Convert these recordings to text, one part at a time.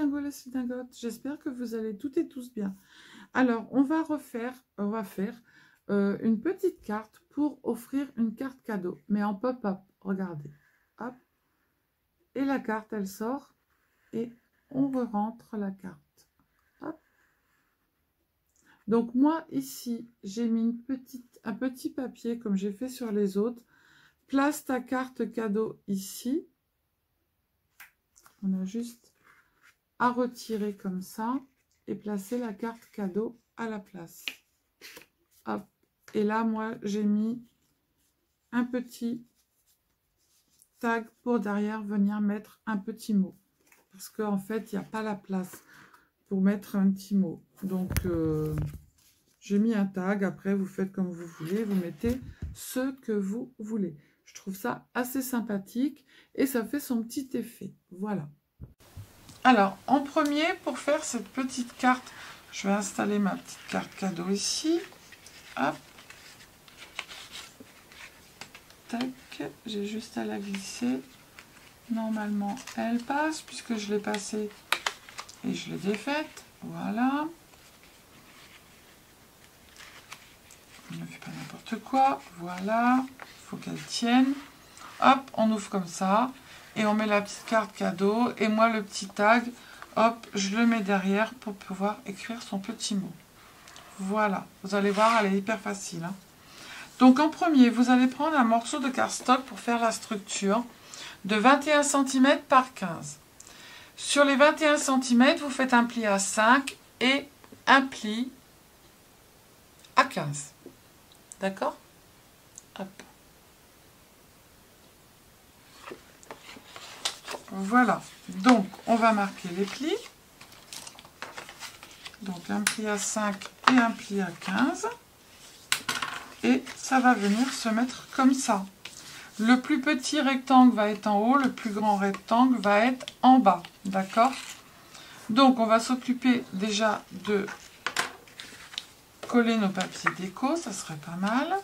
dingos, les dingotes. J'espère que vous allez toutes et tous bien. Alors, on va faire une petite carte pour offrir une carte cadeau, mais en pop-up. Regardez. Hop. Et la carte, elle sort et on re-rentre la carte. Hop. Donc moi, ici, j'ai mis un petit papier comme j'ai fait sur les autres. Place ta carte cadeau ici. On a juste à retirer comme ça et placer la carte cadeau à la place. Hop. Et là, moi, j'ai mis un petit tag pour derrière venir mettre un petit mot. Parce qu'en fait, il n'y a pas la place pour mettre un petit mot. Donc, j'ai mis un tag. Après, vous faites comme vous voulez. Vous mettez ce que vous voulez. Je trouve ça assez sympathique et ça fait son petit effet. Voilà. Alors, en premier, pour faire cette petite carte, je vais installer ma petite carte cadeau ici. Hop. Tac. J'ai juste à la glisser. Normalement, elle passe puisque je l'ai passée et je l'ai défaite. Voilà. On ne fait pas n'importe quoi. Voilà. Il faut qu'elle tienne. Hop, on ouvre comme ça. Et on met la petite carte cadeau. Et moi, le petit tag, hop, je le mets derrière pour pouvoir écrire son petit mot. Voilà. Vous allez voir, elle est hyper facile. Hein. Donc, en premier, vous allez prendre un morceau de cardstock pour faire la structure de 21 cm par 15. Sur les 21 cm, vous faites un pli à 5 et un pli à 15. D'accord? Hop. Voilà. Donc, on va marquer les plis. Donc, un pli à 5 et un pli à 15. Et ça va venir se mettre comme ça. Le plus petit rectangle va être en haut, le plus grand rectangle va être en bas. D'accord? Donc, on va s'occuper déjà de coller nos papiers déco, ça serait pas mal.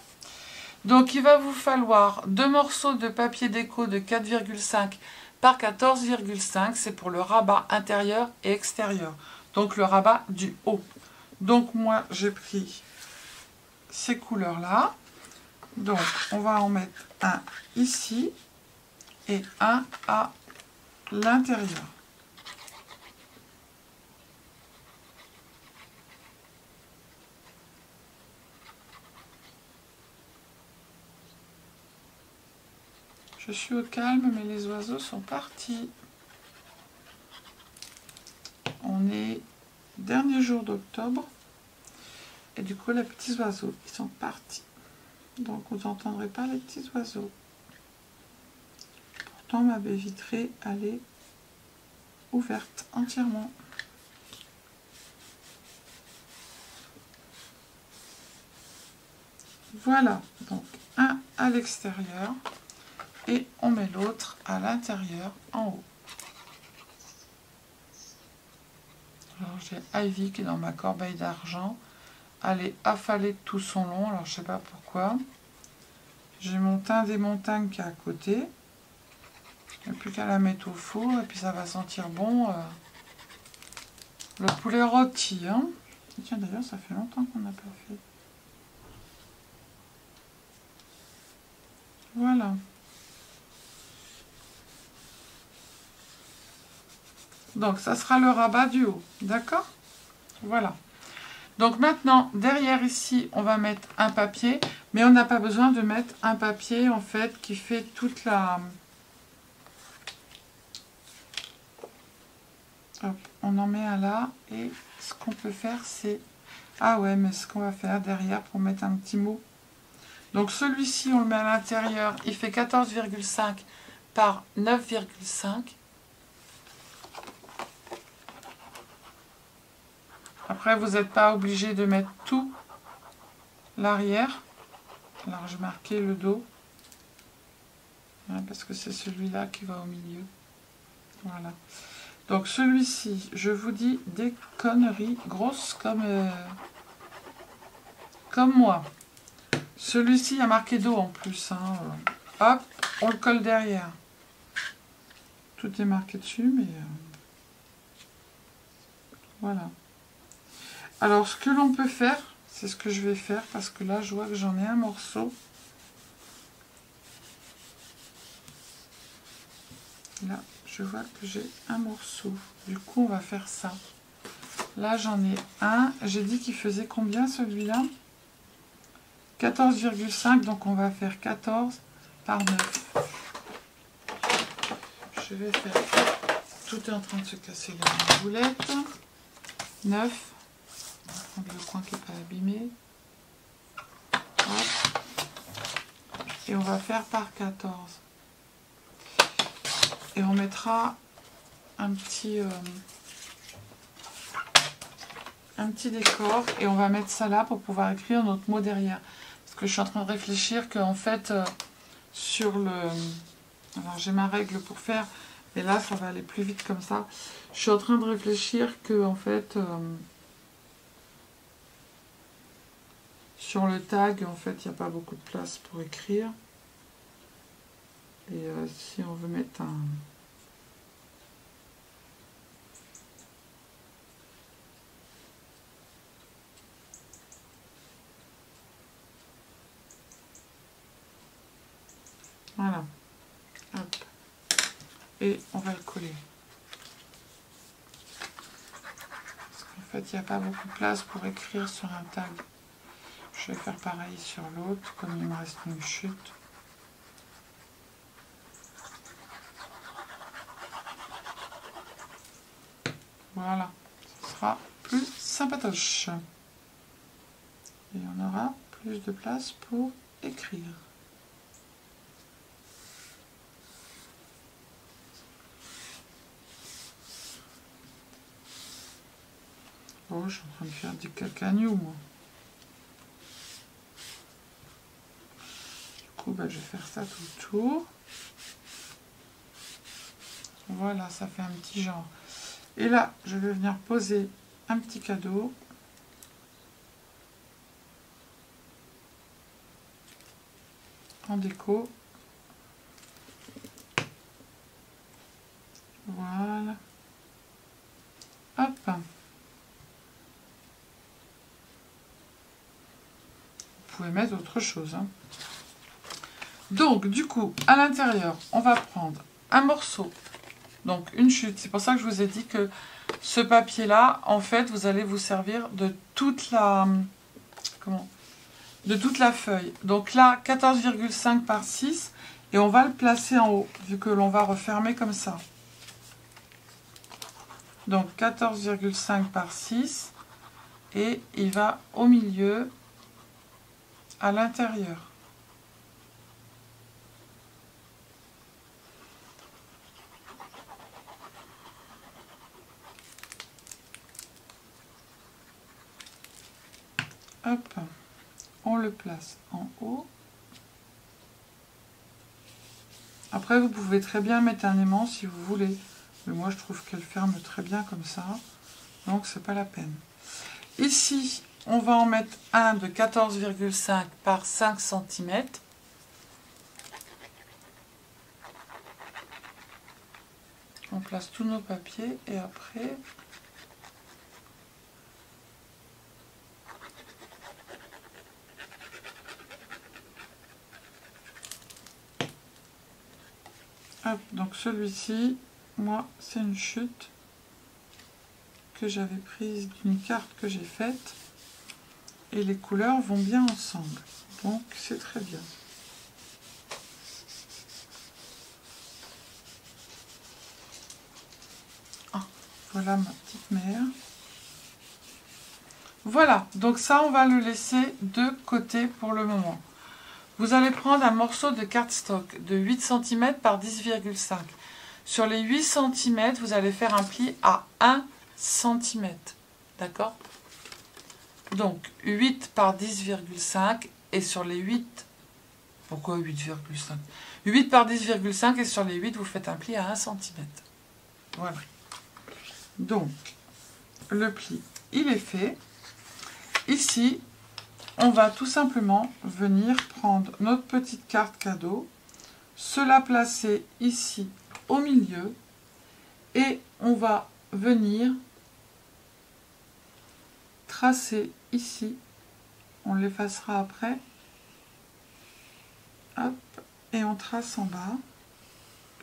Donc, il va vous falloir 2 morceaux de papier déco de 4,5 par 14,5. C'est pour le rabat intérieur et extérieur. Donc, le rabat du haut. Donc, moi, j'ai pris ces couleurs-là. Donc, on va en mettre un ici et un à l'intérieur. Je suis au calme, mais les oiseaux sont partis. On est dernier jour d'octobre. Et du coup, les petits oiseaux, ils sont partis. Donc, vous n'entendrez pas les petits oiseaux. Pourtant, ma baie vitrée, elle est ouverte entièrement. Voilà, donc un à l'extérieur et on met l'autre à l'intérieur en haut. Alors j'ai Ivy qui est dans ma corbeille d'argent. Elle est affalée de tout son long, alors je sais pas pourquoi. J'ai mon teint des montagnes qui est à côté. Il n'y a plus qu'à la mettre au four et puis ça va sentir bon le poulet rôti. Hein. Tiens, d'ailleurs, ça fait longtemps qu'on n'a pas fait. Voilà. Donc, ça sera le rabat du haut. D'accord? Voilà. Donc, maintenant, derrière ici, on va mettre un papier. Mais on n'a pas besoin de mettre un papier, en fait, qui fait toute la... Hop, on en met un là. Et ce qu'on peut faire, c'est... Ah ouais, mais ce qu'on va faire derrière pour mettre un petit mot. Donc, celui-ci, on le met à l'intérieur. Il fait 14,5 par 9,5. Après, vous n'êtes pas obligé de mettre tout l'arrière. Alors, je vais marquer le dos. Parce que c'est celui-là qui va au milieu. Voilà. Donc, celui-ci, je vous dis des conneries grosses comme moi. Celui-ci, il y a marqué dos en plus. Hein. Hop, on le colle derrière. Tout est marqué dessus, mais... Voilà. Alors, ce que l'on peut faire, c'est ce que je vais faire, parce que là, je vois que j'en ai un morceau. Là, je vois que j'ai un morceau. Du coup, on va faire ça. Là, j'en ai un. J'ai dit qu'il faisait combien, celui-là? 14,5. Donc, on va faire 14 par 9. Je vais faire... Tout est en train de se casser les boulettes. 9. On va prendre le coin qui n'est pas abîmé. Hop. Et on va faire par 14. Et on mettra un petit décor. Et on va mettre ça là pour pouvoir écrire notre mot derrière. Parce que je suis en train de réfléchir qu'en fait, sur le... Alors j'ai ma règle pour faire... Et là, ça va aller plus vite comme ça. Je suis en train de réfléchir que, en fait, sur le tag, en fait, il n'y a pas beaucoup de place pour écrire. Et si on veut mettre un... Voilà. Hop. Et on va le coller. En fait, il n'y a pas beaucoup de place pour écrire sur un tag. Je vais faire pareil sur l'autre, comme il me reste une chute. Voilà, ce sera plus sympatoche. Et on aura plus de place pour écrire. Oh, je suis en train de faire du cacagnou, moi. Du coup, bah, je vais faire ça tout autour. Voilà, ça fait un petit genre. Et là, je vais venir poser un petit cadeau. En déco. Voilà. Hop. Vous pouvez mettre autre chose. Hein. Donc, du coup, à l'intérieur, on va prendre un morceau. Donc, une chute. C'est pour ça que je vous ai dit que ce papier-là, en fait, vous allez vous servir de toute la... Comment ? De toute la feuille. Donc là, 14,5 par 6. Et on va le placer en haut, vu que l'on va refermer comme ça. Donc 14,5 par 6. Et il va au milieu, à l'intérieur. Hop, on le place en haut. Après, vous pouvez très bien mettre un aimant si vous voulez. Mais moi, je trouve qu'elle ferme très bien comme ça. Donc, c'est pas la peine. Ici, on va en mettre un de 14,5 par 5 cm. On place tous nos papiers et après... Hop, donc celui-ci, moi, c'est une chute que j'avais prise d'une carte que j'ai faite. Et les couleurs vont bien ensemble. Donc, c'est très bien. Ah, voilà ma petite mère. Voilà, donc ça, on va le laisser de côté pour le moment. Vous allez prendre un morceau de cardstock de 8 cm par 10,5. Sur les 8 cm, vous allez faire un pli à 1 cm. D'accord? Donc 8 par 10,5 et sur les 8... Pourquoi 8,5? 8 par 10,5 et sur les 8, vous faites un pli à 1 cm. Voilà. Donc, le pli, il est fait. Ici... On va tout simplement venir prendre notre petite carte cadeau, se la placer ici au milieu et on va venir tracer ici, on l'effacera après, hop, et on trace en bas,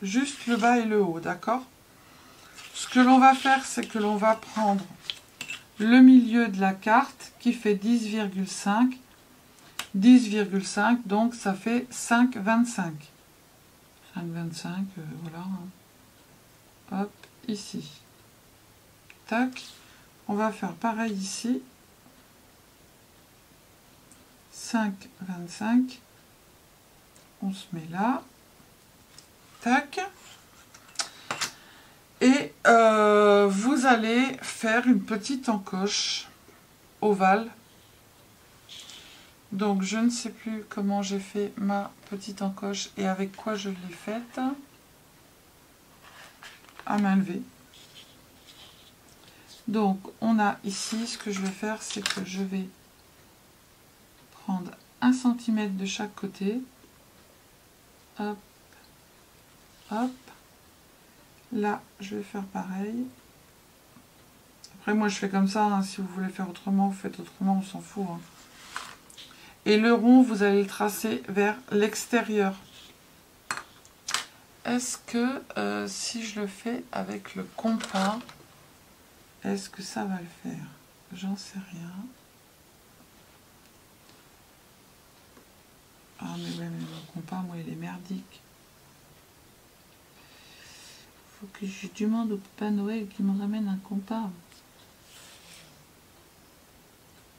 juste le bas et le haut, d'accord? Ce que l'on va faire, c'est que l'on va prendre le milieu de la carte qui fait 10,5, 10,5, donc ça fait 5,25. 5,25, voilà. Hop, ici. Tac. On va faire pareil ici. 5,25. On se met là. Tac. Et vous allez faire une petite encoche ovale. Donc je ne sais plus comment j'ai fait ma petite encoche et avec quoi je l'ai faite. À main levée. Donc on a ici, ce que je vais faire, c'est que je vais prendre 1 cm de chaque côté. Hop, hop. Là, je vais faire pareil. Après, moi, je fais comme ça. Hein. Si vous voulez faire autrement, vous faites autrement, on s'en fout. Hein. Et le rond, vous allez le tracer vers l'extérieur. Est-ce que si je le fais avec le compas, est-ce que ça va le faire? J'en sais rien. Ah, mais ouais, mais le compas, moi, il est merdique. Faut que je demande au Papa Noël qu'il me ramène un compas.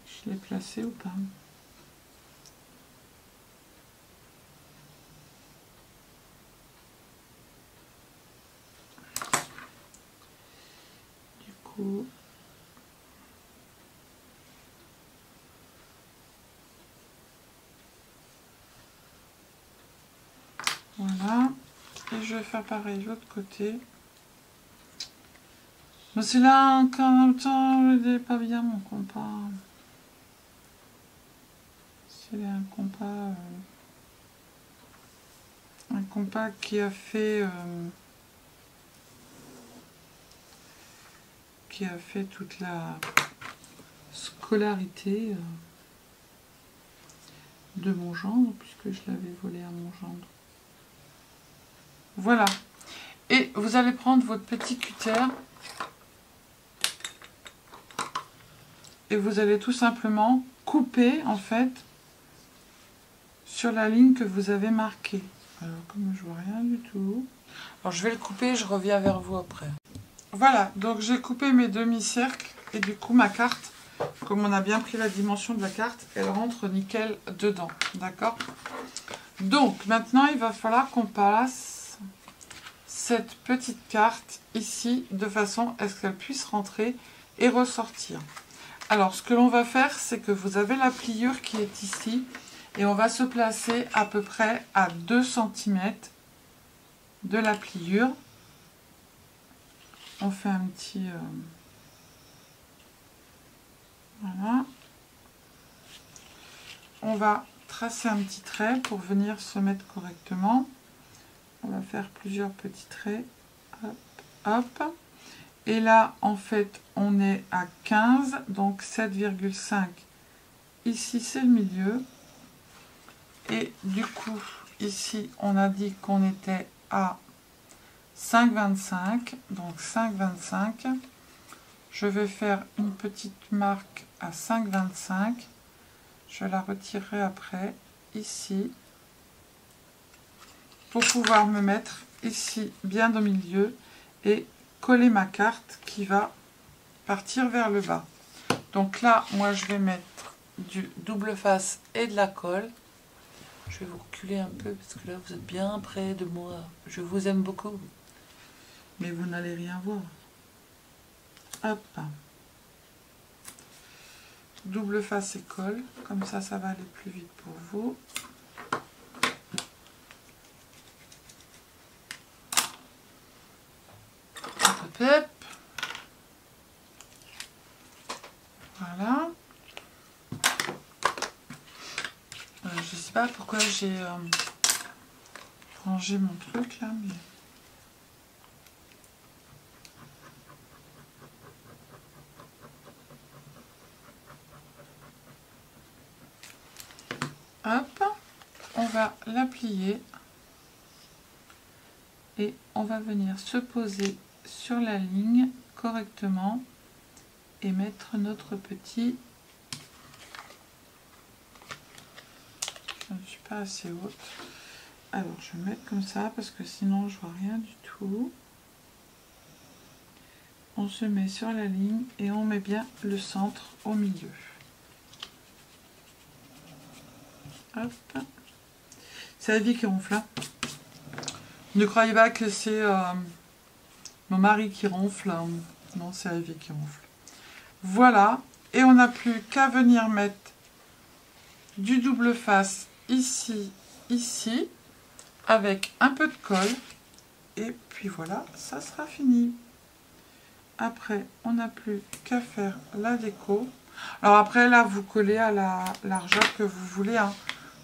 Je l'ai placé ou pas? Du coup... Voilà. Et je vais faire pareil de l'autre côté. Mais c'est là, en même temps, il n'est pas bien mon compas. C'est un compas qui a fait toute la scolarité de mon gendre, puisque je l'avais volé à mon gendre. Voilà. Et vous allez prendre votre petit cutter et vous allez tout simplement couper en fait sur la ligne que vous avez marquée. Alors comme je vois rien du tout. Alors je vais le couper et je reviens vers vous après. Voilà, donc j'ai coupé mes demi-cercles et du coup ma carte, comme on a bien pris la dimension de la carte, elle rentre nickel dedans, d'accord? Donc maintenant il va falloir qu'on passe cette petite carte ici de façon à ce qu'elle puisse rentrer et ressortir. Alors ce que l'on va faire, c'est que vous avez la pliure qui est ici et on va se placer à peu près à 2 cm de la pliure. On fait un petit... voilà. On va tracer un petit trait pour venir se mettre correctement. On va faire plusieurs petits traits. Hop, hop. Et là, en fait, on est à 15, donc 7,5. Ici, c'est le milieu. Et du coup, ici, on a dit qu'on était à 5,25. Donc 5,25. Je vais faire une petite marque à 5,25. Je la retirerai après, ici, pour pouvoir me mettre ici, bien au milieu, et coller ma carte qui va partir vers le bas. Donc là, moi, je vais mettre du double face et de la colle. Je vais vous reculer un peu, parce que là, vous êtes bien près de moi. Je vous aime beaucoup. Mais vous n'allez rien voir. Hop. Double face et colle, comme ça, ça va aller plus vite pour vous. Hop, hop. Voilà. Je sais pas pourquoi j'ai rangé mon truc là, mais... Hop, on va la plier et on va venir se poser sur la ligne correctement et mettre notre petit... Je ne suis pas assez haute. Alors, je vais mettre comme ça parce que sinon, je vois rien du tout. On se met sur la ligne et on met bien le centre au milieu. Hop. C'est la vie qui ronfle. Hein. Ne croyez pas que c'est mon mari qui ronfle. Hein. Non, c'est la vie qui ronfle. Voilà. Et on n'a plus qu'à venir mettre du double face ici, ici, avec un peu de colle. Et puis voilà, ça sera fini. Après, on n'a plus qu'à faire la déco. Alors après, là, vous collez à la largeur que vous voulez. Hein.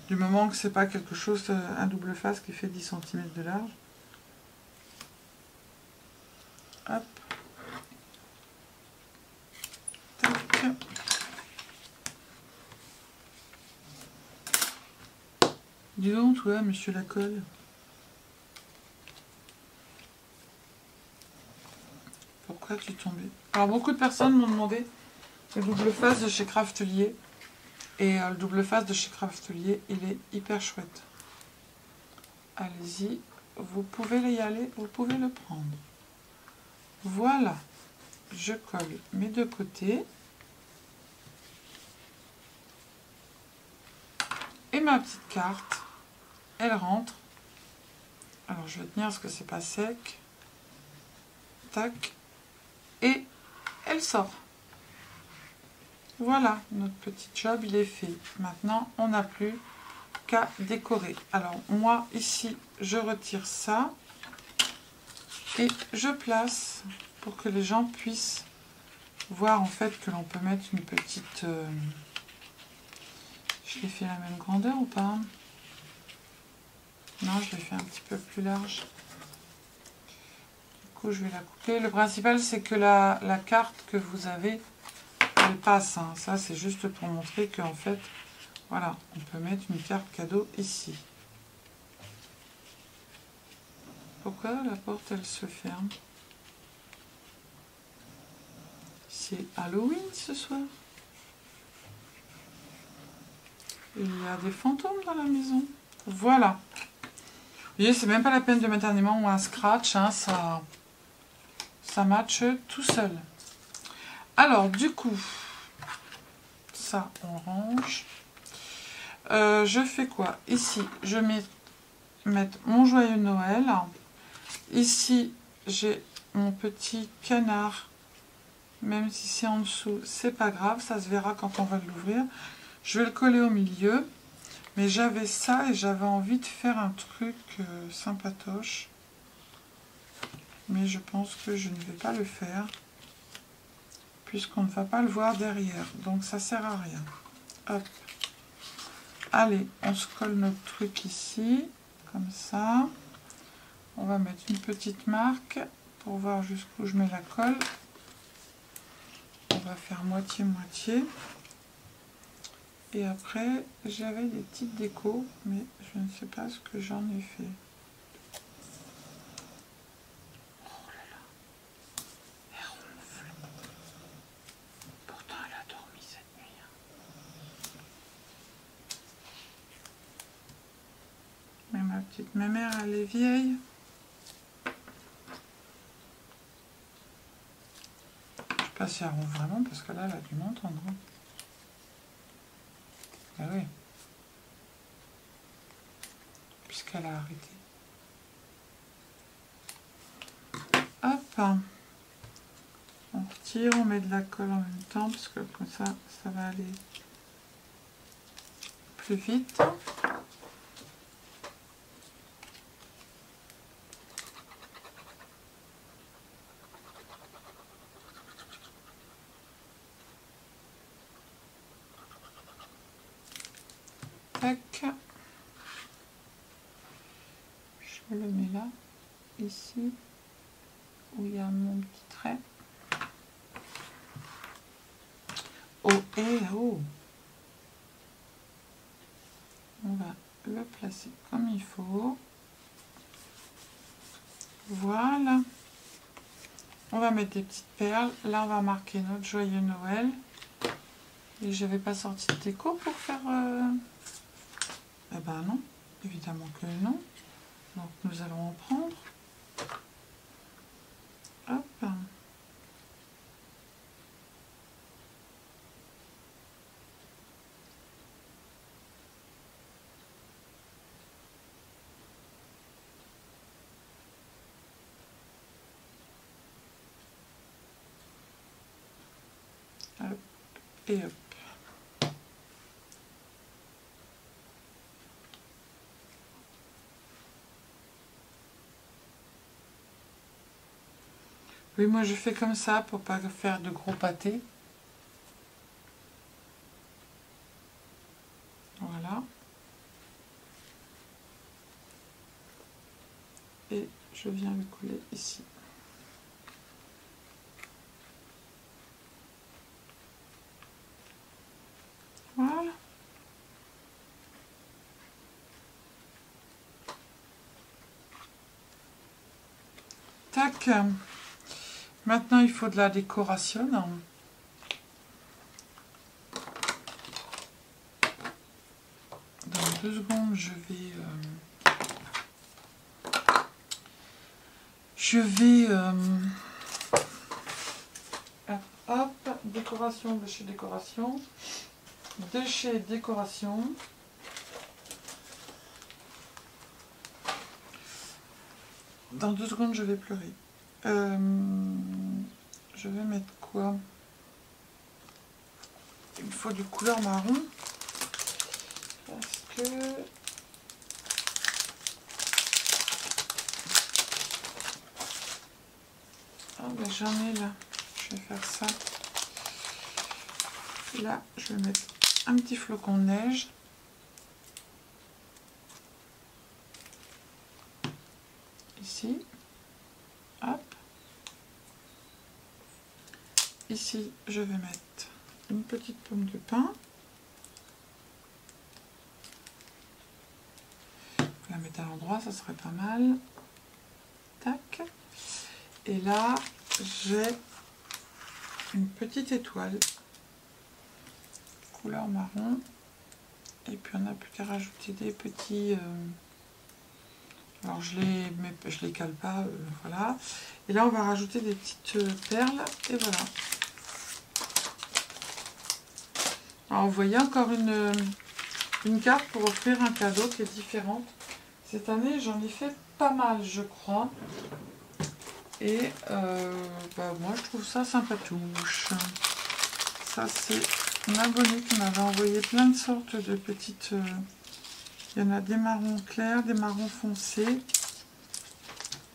Du moment que c'est pas quelque chose, un double face qui fait 10 cm de large. Hop. Tac. Dis donc, toi, monsieur la colle. Pourquoi tu tombais? Alors, beaucoup de personnes m'ont demandé le double face de chez Craftelier. Et le double face de chez Craftelier, il est hyper chouette. Allez-y, vous pouvez y aller, vous pouvez le prendre. Voilà, je colle mes deux côtés. Et ma petite carte, elle rentre. Alors, je vais tenir parce que c'est pas sec. Tac. Et elle sort. Voilà, notre petit job, il est fait. Maintenant, on n'a plus qu'à décorer. Alors, moi, ici, je retire ça. Et je place pour que les gens puissent voir, en fait, que l'on peut mettre une petite... Je l'ai fait la même grandeur ou pas? Non, je l'ai fait un petit peu plus large. Du coup, je vais la couper. Le principal, c'est que la carte que vous avez... elle passe, hein. Ça c'est juste pour montrer qu'en fait, voilà, on peut mettre une carte cadeau ici. Pourquoi la porte elle se ferme? C'est Halloween ce soir. Il y a des fantômes dans la maison. Voilà. Vous voyez, c'est même pas la peine de mettre un aimant ou un scratch, hein, ça matche tout seul. Alors, du coup, ça on range. Je fais quoi? Ici, je vais mettre mon joyeux Noël. Ici, j'ai mon petit canard. Même si c'est en dessous, c'est pas grave, ça se verra quand on va l'ouvrir. Je vais le coller au milieu. Mais j'avais ça et j'avais envie de faire un truc sympatoche. Mais je pense que je ne vais pas le faire. Puisqu'on ne va pas le voir derrière. Donc ça sert à rien. Hop. Allez, on se colle notre truc ici. Comme ça. On va mettre une petite marque pour voir jusqu'où je mets la colle. On va faire moitié-moitié. Et après, j'avais des petites décos, mais je ne sais pas ce que j'en ai fait. Oh là là, elle ronfle. Pourtant, elle a dormi cette nuit. Mais ma petite mère, elle est vieille. Je sais pas si elle ronfle vraiment, parce que là, elle a dû m'entendre. Ah oui. Puisqu'elle a arrêté. Hop. On retire, on met de la colle en même temps, parce que comme ça va aller plus vite. Tac. Je le mets là, ici, où il y a mon petit trait. Oh, et oh! On va le placer comme il faut. Voilà. On va mettre des petites perles. Là, on va marquer notre joyeux Noël. Et je n'avais pas sorti de déco pour faire... Eh ben non, évidemment que non. Donc, nous allons en prendre. Hop. Hop. Et hop. Oui, moi je fais comme ça pour pas faire de gros pâtés. Voilà. Et je viens le coller ici. Voilà. Tac. Maintenant, il faut de la décoration. Dans 2 secondes, je vais hop, décoration de chez décoration. De chez décoration. Dans 2 secondes, je vais pleurer. Je vais mettre quoi? Il me faut du couleur marron. Parce que... Ah ben j'en ai là. Je vais faire ça. Là, je vais mettre un petit flocon de neige. Ici. Hop. Ici, je vais mettre une petite pomme de pin. La mettre à l'endroit, ça serait pas mal. Tac. Et là, j'ai une petite étoile. Couleur marron. Et puis on n'a plus qu'à rajouter des petits... alors je les cale pas, voilà. Et là on va rajouter des petites perles. Et voilà. Alors vous voyez encore une carte pour offrir un cadeau qui est différente. Cette année j'en ai fait pas mal je crois. Et moi je trouve ça sympatouche. Ça c'est une abonnée qui m'avait envoyé plein de sortes de petites... il y en a des marrons clairs, des marrons foncés.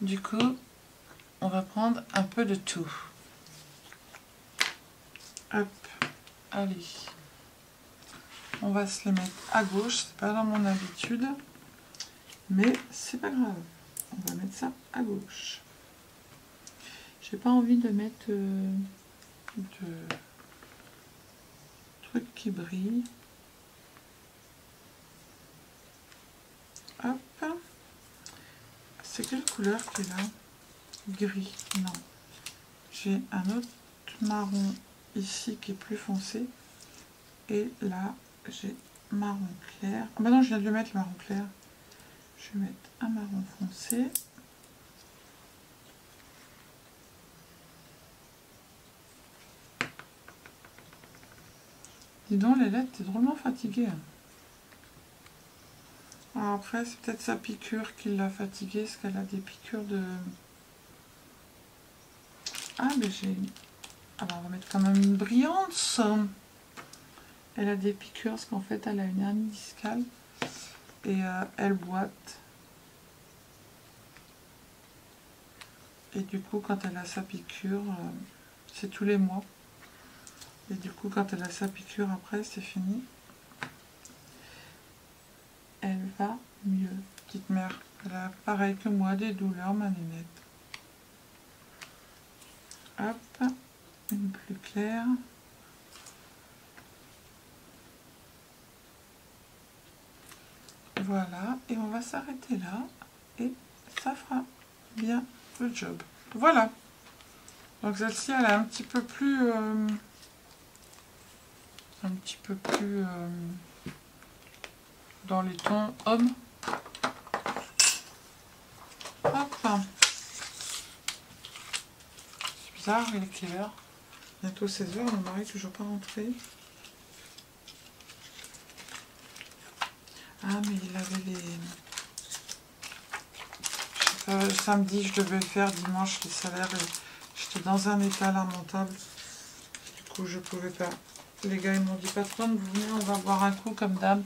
Du coup, on va prendre un peu de tout. Hop, allez. On va se les mettre à gauche, c'est pas dans mon habitude. Mais c'est pas grave. On va mettre ça à gauche. J'ai pas envie de mettre de trucs qui brillent. Hop. C'est quelle couleur qui est là? Gris. Non. J'ai un autre marron ici qui est plus foncé. Et là, j'ai marron clair. Ah bah non, je viens de le mettre, le marron clair. Je vais mettre un marron foncé. Dis donc, les lettres, t'es drôlement fatiguée. Alors après, c'est peut-être sa piqûre qui l'a fatiguée, parce qu'elle a des piqûres de... Ah, mais j'ai... Alors, on va mettre quand même une brillance. Elle a des piqûres, parce qu'en fait, elle a une hernie discale. Et elle boite. Et du coup, quand elle a sa piqûre, c'est tous les mois. Et du coup, quand elle a sa piqûre, après, c'est fini. Elle va mieux, petite mère. Elle a pareil que moi, des douleurs, ma nénette. Hop, une plus claire. Voilà, et on va s'arrêter là, et ça fera bien le job. Voilà. Donc celle-ci, elle est un petit peu plus... dans les tons hommes. Hop. C'est bizarre, il est quelle heure? Bientôt 16 h, mon mari est toujours pas rentré. Ah, mais il avait les... samedi, je devais le faire, dimanche, les salaires. J'étais dans un état lamentable. Du coup, je pouvais pas. Les gars, ils m'ont dit, patronne, vous venez, on va boire un coup comme dame.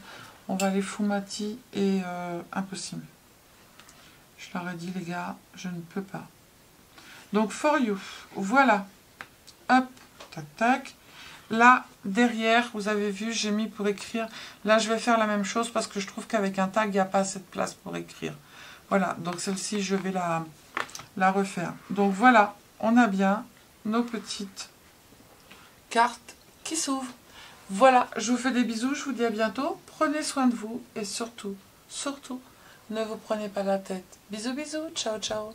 On va aller fumati et impossible. Je leur ai dit, les gars, je ne peux pas. Donc, for you, voilà. Hop, tac, tac. Là, derrière, vous avez vu, j'ai mis pour écrire. Là, je vais faire la même chose parce que je trouve qu'avec un tag, il n'y a pas assez de place pour écrire. Voilà, donc celle-ci, je vais la refaire. Donc voilà, on a bien nos petites cartes qui s'ouvrent. Voilà, je vous fais des bisous, je vous dis à bientôt. Prenez soin de vous et surtout, surtout, ne vous prenez pas la tête. Bisous, bisous, ciao, ciao.